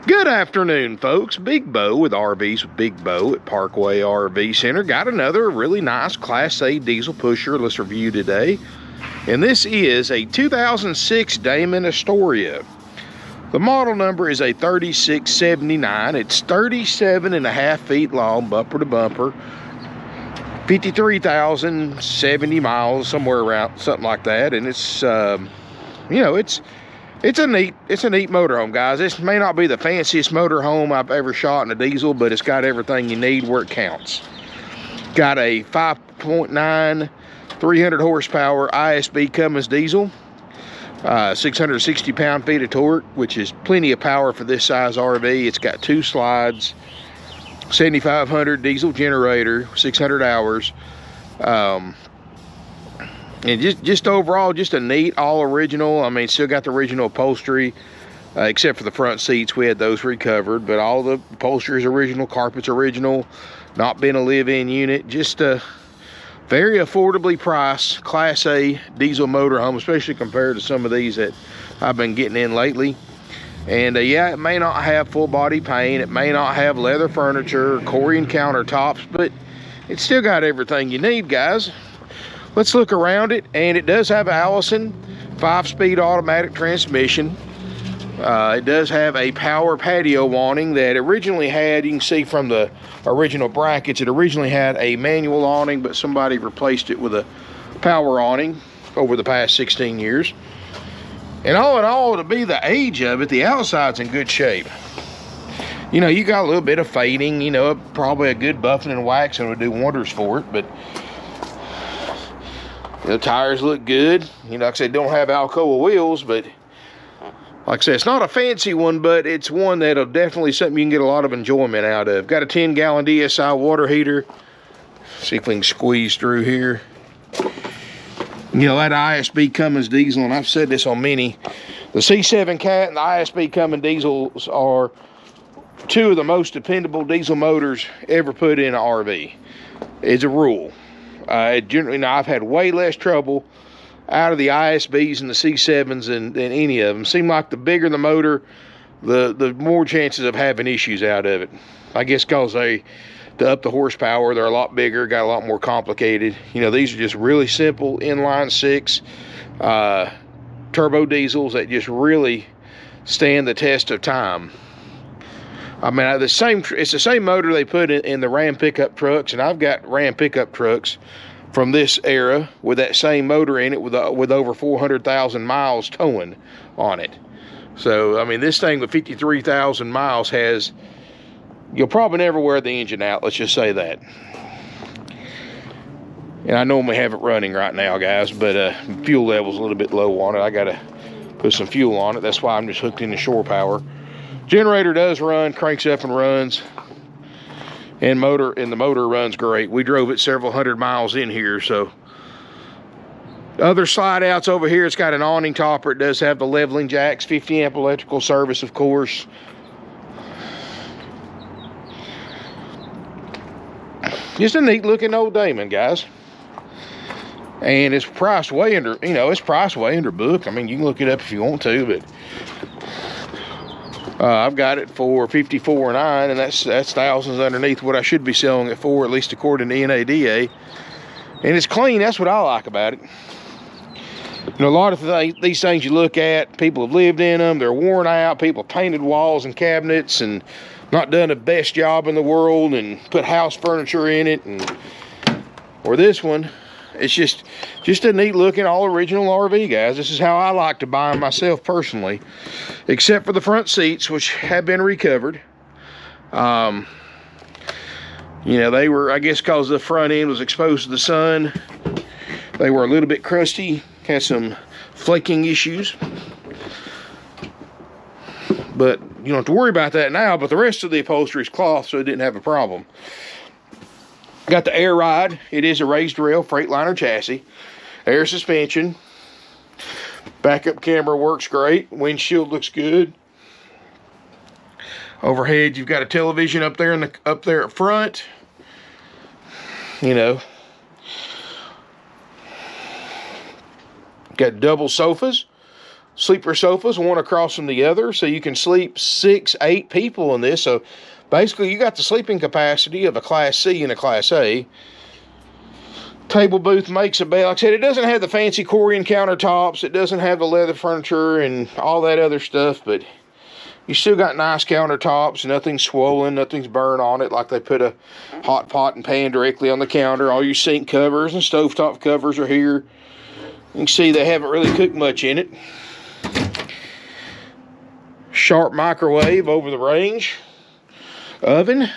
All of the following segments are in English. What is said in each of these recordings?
Good afternoon, folks. Big Bo with RVs with Big Bo at Parkway RV Center. Got another really nice Class A diesel pusher let's review today. And this is a 2006 Damon Astoria. The model number is a 3679. It's 37.5 feet long, bumper to bumper. 53,070 miles, somewhere around, something like that. And it's, it's a neat motorhome, guys. This may not be the fanciest motorhome I've ever shot in a diesel, but it's got everything you need where it counts. Got a 5.9, 300 horsepower ISB Cummins diesel, 660 pound-feet of torque, which is plenty of power for this size RV. It's got 2 slides, 7,500 diesel generator, 600 hours. And just overall, just a neat, all original. I mean, still got the original upholstery, except for the front seats. We had those recovered, but all the upholstery is original, carpet's original, not been a live-in unit. Just a very affordably priced Class A diesel motorhome, especially compared to some of these that I've been getting in lately. And yeah, it may not have full body paint, it may not have leather furniture, Corian countertops, but it's still got everything you need, guys. Let's look around it, and it does have an Allison 5-speed automatic transmission. It does have a power patio awning that originally had, you can see from the original brackets, it originally had a manual awning, but somebody replaced it with a power awning over the past 16 years. And all in all, to be the age of it, the outside's in good shape. You know, you got a little bit of fading, you know, probably a good buffing and waxing would do wonders for it, but the tires look good. You know, like I said, don't have Alcoa wheels, but like I said, it's not a fancy one, but it's one that'll definitely something you can get a lot of enjoyment out of. Got a 10-gallon DSI water heater. See if we can squeeze through here. You know, that ISB Cummins diesel, and I've said this on many, the C7 Cat and the ISB Cummins diesels are 2 of the most dependable diesel motors ever put in an RV. It's a rule. Generally, now I've had way less trouble out of the ISBs and the C7s than any of them. Seem like the bigger the motor, the more chances of having issues out of it. I guess because to up the horsepower, they're a lot bigger, got a lot more complicated. You know, these are just really simple inline 6 turbo diesels that just really stand the test of time. I mean, it's the same motor they put in the Ram pickup trucks, and I've got Ram pickup trucks from this era with that same motor in it with over 400,000 miles towing on it. So, I mean, this thing with 53,000 miles has, you'll probably never wear the engine out, let's just say that. And I normally have it running right now, guys, but fuel level's a little bit low on it. I gotta put some fuel on it. That's why I'm just hooked into shore power. Generator does run, cranks up and runs, and the motor runs great. We drove it several hundred miles in here. So other slide outs over here, it's got an awning topper. It does have the leveling jacks, 50 amp electrical service, of course. Just a neat looking old Damon, guys. And it's priced way under, you know, it's priced way under book. I mean, you can look it up if you want to, but I've got it for $54,900, and that's thousands underneath what I should be selling it for, at least according to NADA. And it's clean. That's what I like about it. You know, a lot of these things you look at, people have lived in them, they're worn out, people painted walls and cabinets and not done the best job in the world and put house furniture in it. Or this one, it's just a neat looking all original RV, guys. This is how I like to buy them myself personally, except for the front seats, which have been recovered. You know, they were, I guess because the front end was exposed to the sun, they were a little bit crusty, had some flaking issues. But you don't have to worry about that now, but the rest of the upholstery is cloth, so it didn't have a problem. Got the air ride. It is a raised rail Freightliner chassis. Air suspension. Backup camera works great. Windshield looks good. Overhead, you've got a television up there up there at front. You know. Got double sofas. sleeper sofas, one across from the other, so you can sleep 6, 8 people in this. So basically, you got the sleeping capacity of a Class C and a Class A. Table booth makes a bed. Like I said, it doesn't have the fancy Corian countertops. It doesn't have the leather furniture and all that other stuff, but you still got nice countertops. Nothing's swollen, nothing's burned on it, like they put a hot pot and pan directly on the counter. All your sink covers and stovetop covers are here. You can see they haven't really cooked much in it. Sharp microwave over the range. Oven.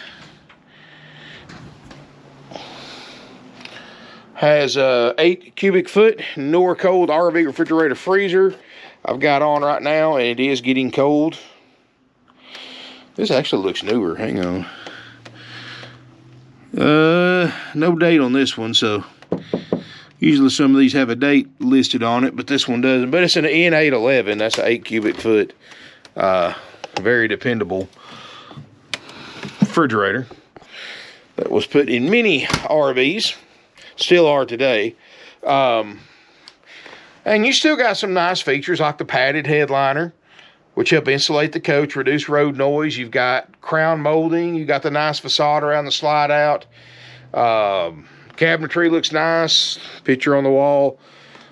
Has a 8 cubic foot Norcold RV refrigerator freezer I've got on right now, and it is getting cold. This actually looks newer. Hang on. No date on this one, so usually some of these have a date listed on it, but this one doesn't. But it's an N811. That's an 8 cubic foot, very dependable refrigerator that was put in many RVs. Still are today. And you still got some nice features like the padded headliner, which help insulate the coach, reduce road noise. You've got crown molding. You got the nice facade around the slide out. Cabinetry looks nice. Picture on the wall.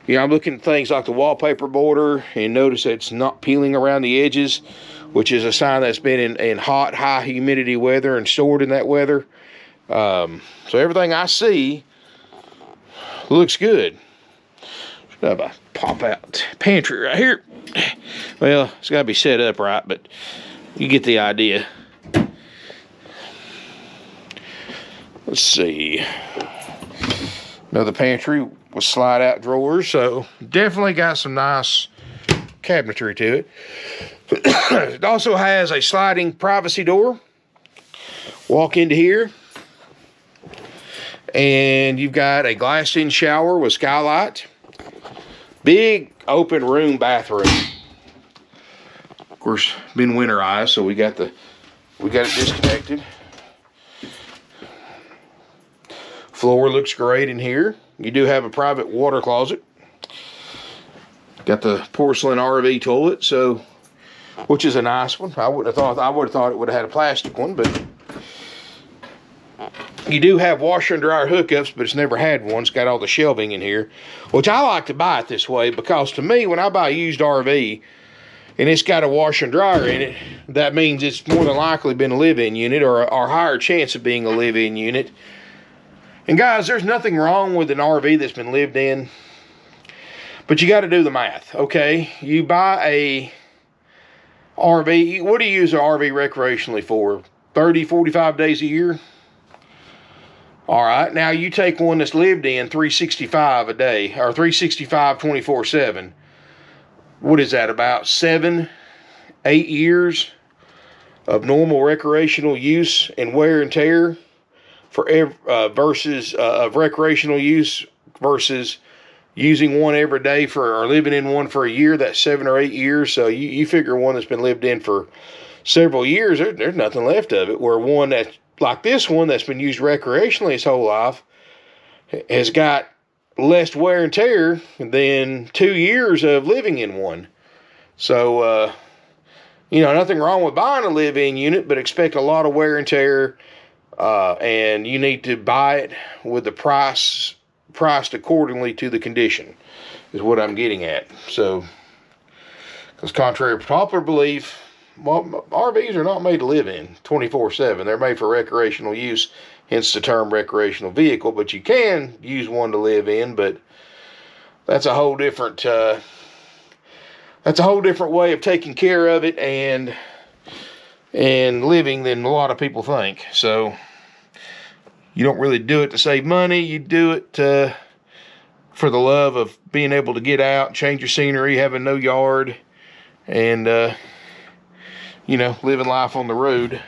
You know, I'm looking at things like the wallpaper border, and notice that it's not peeling around the edges, which is a sign that's been in hot, high humidity weather and stored in that weather. So everything I see looks good. Should have a pop-out pantry right here. Well, it's got to be set up right, but you get the idea. Let's see. Another pantry with slide-out drawers, so definitely got some nice cabinetry to it. It also has a sliding privacy door. Walk into here, and you've got a glassed-in shower with skylight. Big open room bathroom. Of course, been winterized, so we got it disconnected. Floor looks great in here. You do have a private water closet. Got the porcelain RV toilet, so which is a nice one. I would have thought it would have had a plastic one, but you do have washer and dryer hookups, but it's never had one. It's got all the shelving in here, which I like to buy it this way, because to me, when I buy a used RV and it's got a washer and dryer in it, that means it's more than likely been a live-in unit, or a higher chance of being a live-in unit. And guys, there's nothing wrong with an RV that's been lived in, but you got to do the math, okay? You buy a RV, what do you use an RV recreationally for? 30, 45 days a year? All right, now you take one that's lived in 365 a day, or 365 24/7. What is that, about 7, 8 years of normal recreational use and wear and tear versus of recreational use versus using one every day or living in one for a year? That's 7 or 8 years. So you figure one that's been lived in for several years, there's nothing left of it. Where one that's like this one that's been used recreationally his whole life has got less wear and tear than 2 years of living in one. So, nothing wrong with buying a live-in unit, but expect a lot of wear and tear, and you need to buy it with the priced accordingly to the condition, is what I'm getting at. So, because contrary to popular belief, RVs are not made to live in 24/7. They're made for recreational use, hence the term recreational vehicle. But you can use one to live in, but that's a whole different way of taking care of it and living than a lot of people think. So you don't really do it to save money. You do it for the love of being able to get out, change your scenery, having no yard, and living life on the road.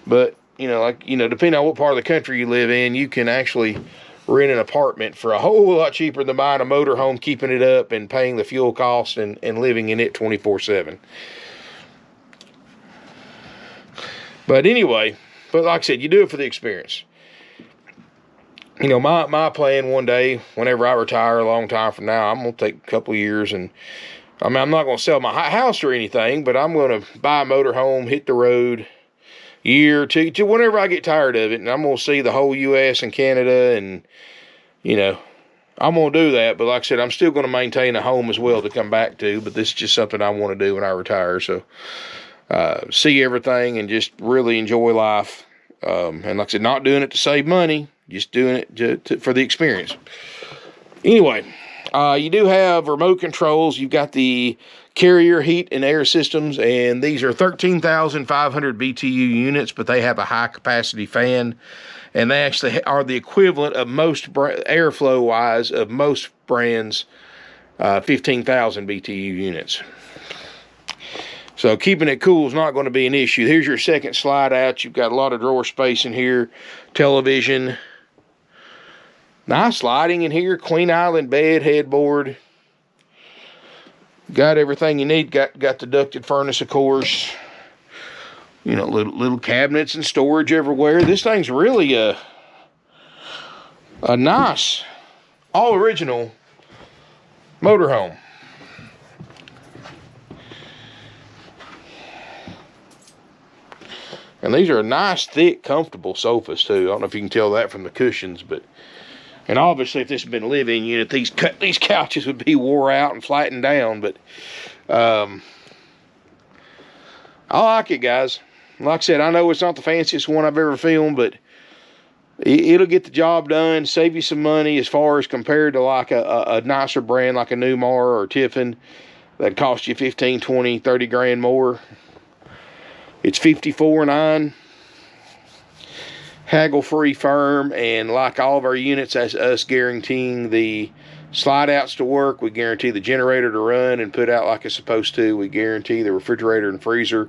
But, depending on what part of the country you live in, you can actually rent an apartment for a whole lot cheaper than buying a motorhome, keeping it up and paying the fuel costs and living in it 24/7. But anyway, like I said, you do it for the experience. My plan one day, whenever I retire a long time from now, I'm going to take a couple of years and I mean, I'm not going to sell my house or anything, but I'm going to buy a motorhome, hit the road year or two, to whenever I get tired of it, and I'm going to see the whole U.S. and Canada, and, you know, I'm going to do that. But like I said, I'm still going to maintain a home as well to come back to, but this is just something I want to do when I retire. So, see everything and just really enjoy life. And like I said, not doing it to save money, just doing it for the experience. Anyway, you do have remote controls. You've got the carrier heat and air systems, and these are 13,500 BTU units, but they have a high capacity fan, and they actually are the equivalent of most airflow wise of most brands 15,000 BTU units. So keeping it cool is not going to be an issue. Here's your second slide out. You've got a lot of drawer space in here, television, nice lighting in here, Queen Island bed, headboard. Got everything you need. Got the ducted furnace, of course. You know, little cabinets and storage everywhere. This thing's really a nice, all original motorhome. And these are nice, thick, comfortable sofas too. I don't know if you can tell that from the cushions, but, and obviously if this had been a living unit, these couches would be wore out and flattened down, but I like it, guys. Like I said, I know it's not the fanciest one I've ever filmed, but it'll get the job done, save you some money as far as compared to like a nicer brand like a Newmar or Tiffin that cost you 15, 20, 30 grand more. It's 54.9, haggle-free firm, and like all of our units, that's us guaranteeing the slide outs to work. We guarantee the generator to run and put out like it's supposed to. We guarantee the refrigerator and freezer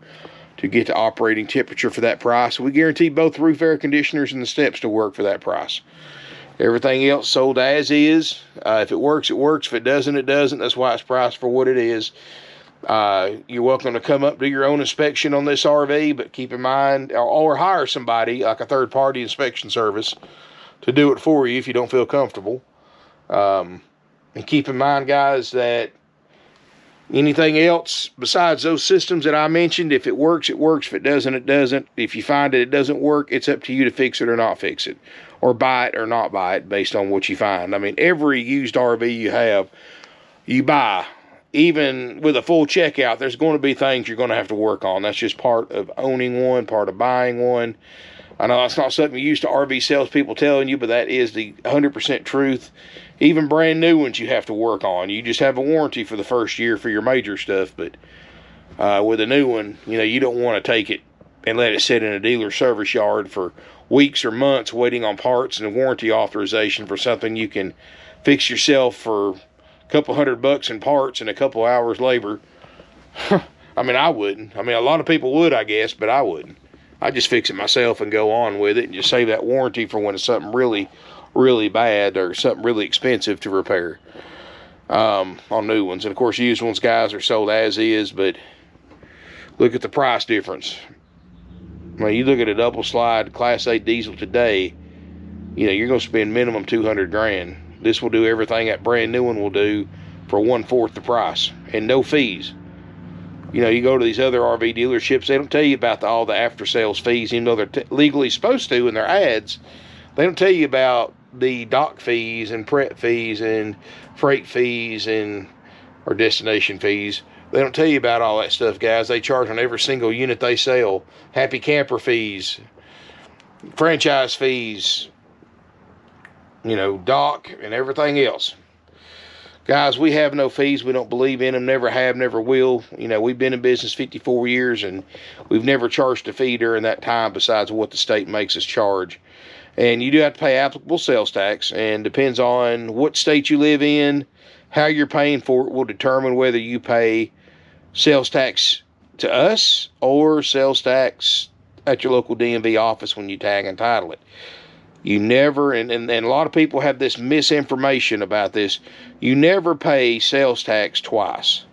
to get to operating temperature for that price. We guarantee both roof air conditioners and the steps to work for that price. Everything else sold as is. If it works, it works. If it doesn't, it doesn't. That's why it's priced for what it is. You're welcome to come up, do your own inspection on this RV, but keep in mind, or hire somebody like a third-party inspection service to do it for you if you don't feel comfortable. And keep in mind, guys, that anything else besides those systems that I mentioned, if it works, it works. If it doesn't, it doesn't. If you find that it doesn't work, it's up to you to fix it or not fix it, or buy it or not buy it based on what you find. I mean, every used RV you buy, even with a full checkout, there's going to be things you're going to have to work on. That's just part of owning one, part of buying one. I know that's not something you're used to RV salespeople telling you, but that is the 100% truth. Even brand new ones you have to work on. You just have a warranty for the first year for your major stuff, but with a new one, you know, you don't want to take it and let it sit in a dealer service yard for weeks or months waiting on parts and a warranty authorization for something you can fix yourself for couple $100 in parts and a couple hours labor. I mean, I wouldn't. I mean, a lot of people would, I guess, but I wouldn't. I just fix it myself and go on with it and just save that warranty for when it's something really, really bad or something really expensive to repair on new ones. And of course, used ones, guys, are sold as is, but look at the price difference. I mean, you look at a double slide Class A diesel today, you know, you're going to spend minimum 200 grand. This will do everything that brand new one will do for 1/4 the price and no fees. You know, you go to these other RV dealerships, they don't tell you about all the after sales fees, even though they're legally supposed to in their ads. They don't tell you about the dock fees and prep fees and freight fees and or destination fees. They don't tell you about all that stuff, guys. They charge on every single unit they sell. Happy camper fees, franchise fees, you know, dock and everything else. Guys, we have no fees. We don't believe in them, never have, never will. You know, we've been in business 54 years and we've never charged a fee during that time besides what the state makes us charge. And you do have to pay applicable sales tax, and depends on what state you live in, how you're paying for it will determine whether you pay sales tax to us or sales tax at your local DMV office when you tag and title it. You never, and a lot of people have this misinformation about this, you never pay sales tax twice.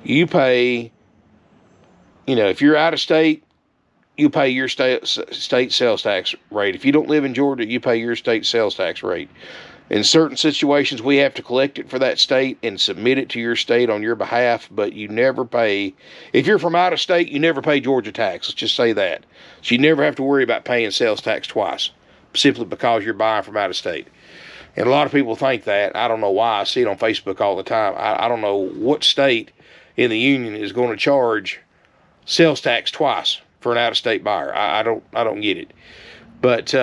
You pay, you know, if you're out of state, you pay your state sales tax rate. If you don't live in Georgia, you pay your state sales tax rate. In certain situations, we have to collect it for that state and submit it to your state on your behalf, but you never pay. If you're from out of state, you never pay Georgia tax. Let's just say that. So you never have to worry about paying sales tax twice, simply because you're buying from out of state. And a lot of people think that. I don't know why. I see it on Facebook all the time. I don't know what state in the union is going to charge sales tax twice for an out-of-state buyer. I don't get it. But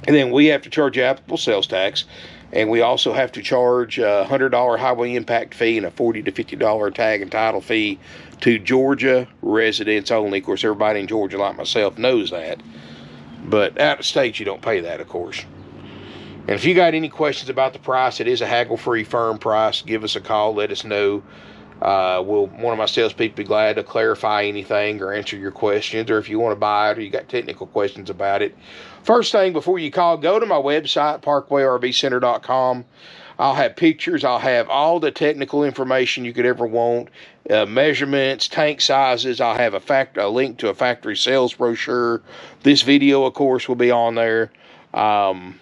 and then we have to charge applicable sales tax, and we also have to charge a $100 highway impact fee and a $40 to $50 tag and title fee to Georgia residents only. Of course, everybody in Georgia, like myself, knows that. But out of state, you don't pay that, of course. And if you got any questions about the price, it is a haggle-free firm price. Give us a call. Let us know. One of my salespeople be glad to clarify anything or answer your questions, or if you want to buy it or you got technical questions about it. First thing before you call, go to my website, parkwayrvcenter.com. I'll have pictures. I'll have all the technical information you could ever want, measurements, tank sizes. I'll have a link to a factory sales brochure. This video, of course, will be on there. I'll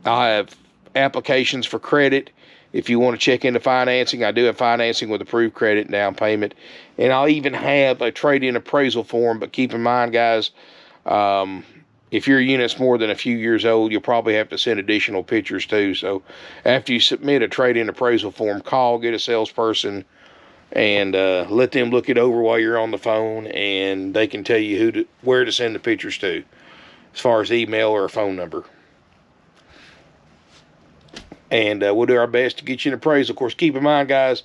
have applications for credit. If you want to check into financing, I do have financing with approved credit and down payment. And I'll even have a trade-in appraisal form. But keep in mind, guys, if your unit's more than a few years old, you'll probably have to send additional pictures too. So after you submit a trade-in appraisal form, call, get a salesperson, and let them look it over while you're on the phone, and they can tell you where to send the pictures to, as far as email or a phone number. And we'll do our best to get you an appraisal. Of course, keep in mind, guys,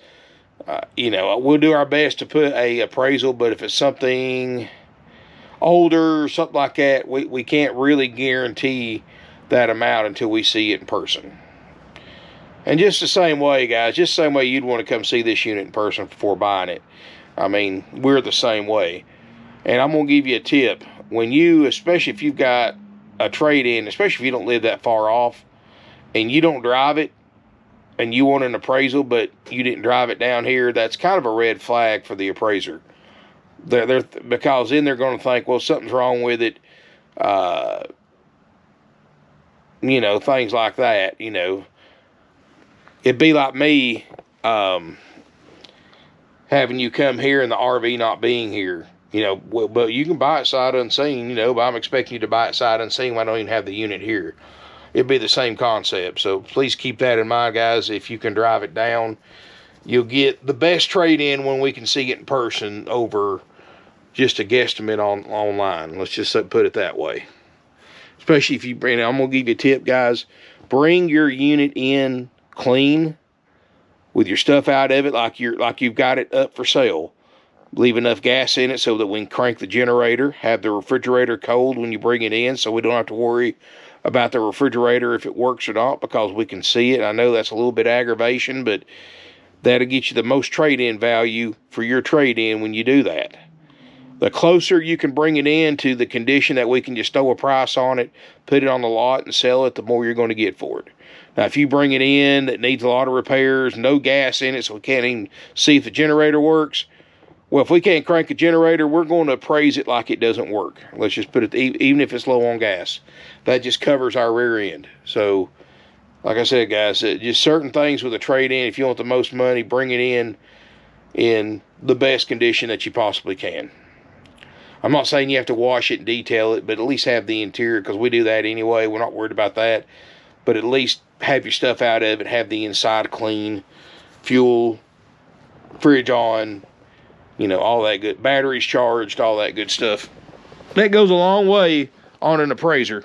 we'll do our best to put a appraisal, but if it's something older or something like that, we can't really guarantee that amount until we see it in person. And just the same way, guys, just the same way you'd want to come see this unit in person before buying it. I mean, we're the same way. And I'm going to give you a tip. Especially if you've got a trade-in, especially if you don't live that far off, and you don't drive it, and you want an appraisal, but you didn't drive it down here, that's kind of a red flag for the appraiser. Because then they're going to think, well, something's wrong with it. Things like that. It'd be like me having you come here and the RV not being here. But you can buy it sight unseen, but I'm expecting you to buy it sight unseen when I don't even have the unit here. It'd be the same concept. So please keep that in mind, guys. If you can drive it down, you'll get the best trade-in when we can see it in person over just a guesstimate online. Let's just put it that way. Especially if I'm going to give you a tip, guys. Bring your unit in clean with your stuff out of it like you've got it up for sale. Leave enough gas in it so that we can crank the generator. Have the refrigerator cold when you bring it in, so we don't have to worry about the refrigerator if it works or not, because we can see it. I know that's a little bit aggravation, but that'll get you the most trade-in value for your trade-in when you do that. The closer you can bring it in to the condition that we can just throw a price on it, put it on the lot and sell it, the more you're going to get for it. Now, if you bring it in that needs a lot of repairs, no gas in it, so we can't even see if the generator works, well, if we can't crank a generator, we're going to appraise it like it doesn't work. Let's just put it, even if it's low on gas. That just covers our rear end. So, like I said, guys, just certain things with a trade-in, if you want the most money, bring it in the best condition that you possibly can. I'm not saying you have to wash it and detail it, but at least have the interior, because we do that anyway. We're not worried about that. But at least have your stuff out of it, have the inside clean, fuel, fridge on, all that good, batteries charged, all that good stuff. That goes a long way on an appraiser.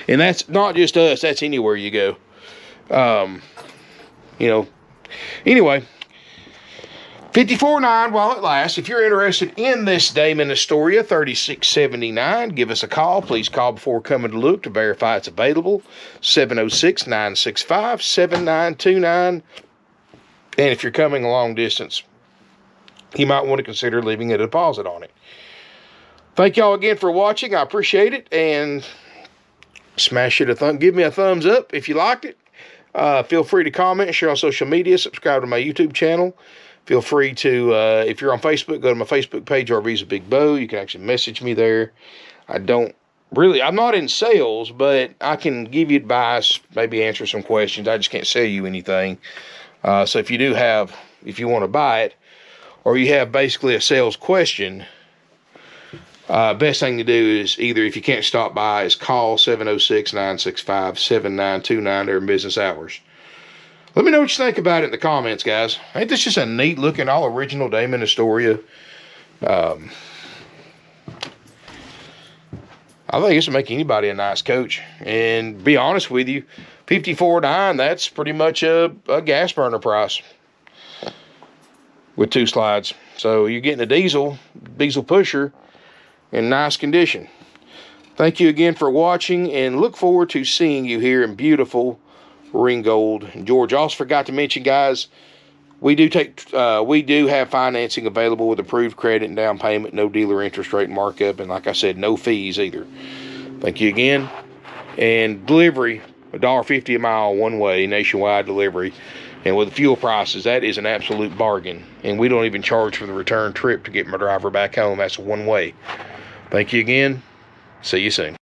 And that's not just us, that's anywhere you go. Anyway, 54.9 while it lasts. If you're interested in this Damon Astoria 3679, give us a call. Please call before coming to look to verify it's available. 706-965-7929. And if you're coming a long distance, you might want to consider leaving a deposit on it. Thank y'all again for watching. I appreciate it. And give me a thumbs up if you liked it. Feel free to comment, share on social media, subscribe to my YouTube channel. Feel free to, if you're on Facebook, go to my Facebook page, RV's a Big Bow. You can actually message me there. I don't really, I'm not in sales, but I can give you advice, maybe answer some questions. I just can't sell you anything. So if you want to buy it, or you have basically a sales question, best thing to do is, either if you can't stop by, is call 706-965-7929 during business hours. Let me know what you think about it in the comments, guys. Ain't this just a neat looking, all original Damon Astoria? I think this will make anybody a nice coach. And be honest with you, $54.9, that's pretty much a gas burner price with 2 slides. So you're getting a diesel pusher in nice condition. Thank you again for watching, and look forward to seeing you here in beautiful Ringgold, Georgia. Also forgot to mention, guys, we do have financing available with approved credit and down payment, no dealer interest rate markup, and like I said, no fees either. Thank you again. And delivery, $1.50 a mile one way, nationwide delivery. And with the fuel prices, that is an absolute bargain. And we don't even charge for the return trip to get my driver back home. That's one way. Thank you again. See you soon.